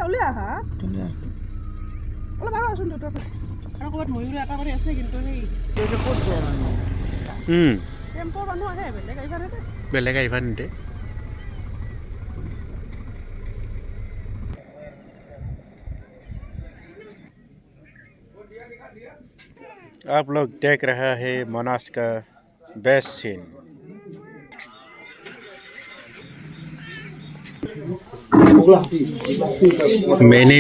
uliah hả? Kalau baru langsung tutup. Aku buat mau uliah apa dia sih gitu nih. Dia cepet jalan. Tempo kan tuh ada beli kayak mana? Beli kayak mana deh? आप लोग देख रहा है मनास का best scene. Many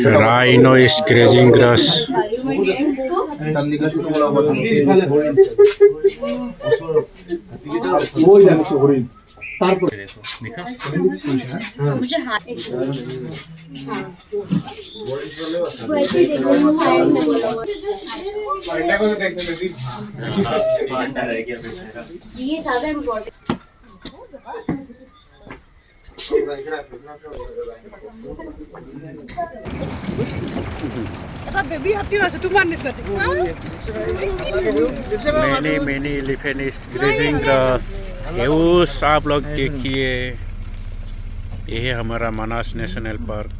rhino is grazing grass. ये ज्यादा important baby hati lah satu manis nanti. Many elephant is grazing grass. Geus आप लोग देखिए, ये है हमारा मनास नेशनल पार्क।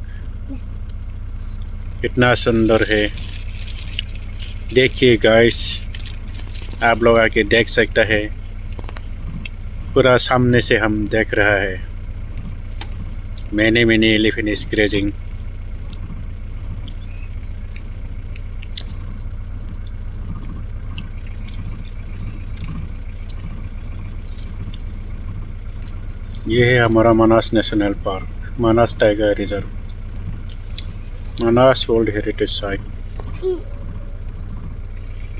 कितना सुंदर है, देखिए गाइस, आप लोग आके देख सकता है, पूरा सामने से हम देख रहा है। Many elephant is grazing. ये है हमारा Manas national park, Manas tiger reserve, Manas world heritage site,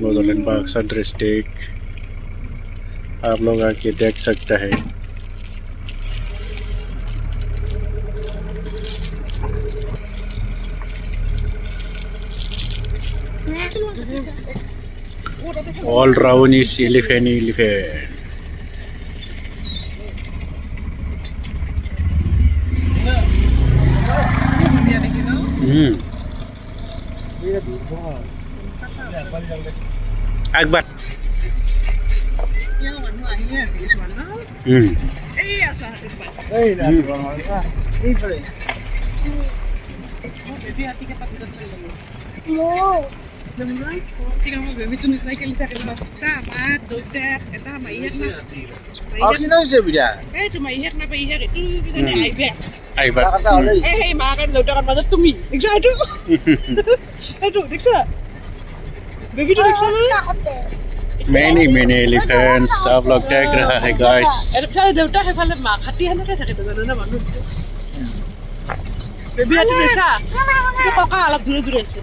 Bodoland park district. आप लोग आके देख सकते हैं। All round is elephant. Akbar. Yang mana ini sih sebenarnya? Iya sah tu pak. Ini boleh. Baby hati kita tidak boleh. Wow. Demai, tinggal mau baby tu nisnai kali tak kena. Sama, dokter, kita mai hek na. Aki na je bidia. Tu mai hek na, mai hek itu kita ni aibek. Akbar. Makan lo jangan macam tu mi. Deksa tu. Itu deksa. Baby tu deksa mana? Many elephants. आप लोग देख रहा है guys. Ada pula dewa hai pala mak hati hana kan sakit tu na manu. Baby hati deksa. Tu kau kalah dulu se.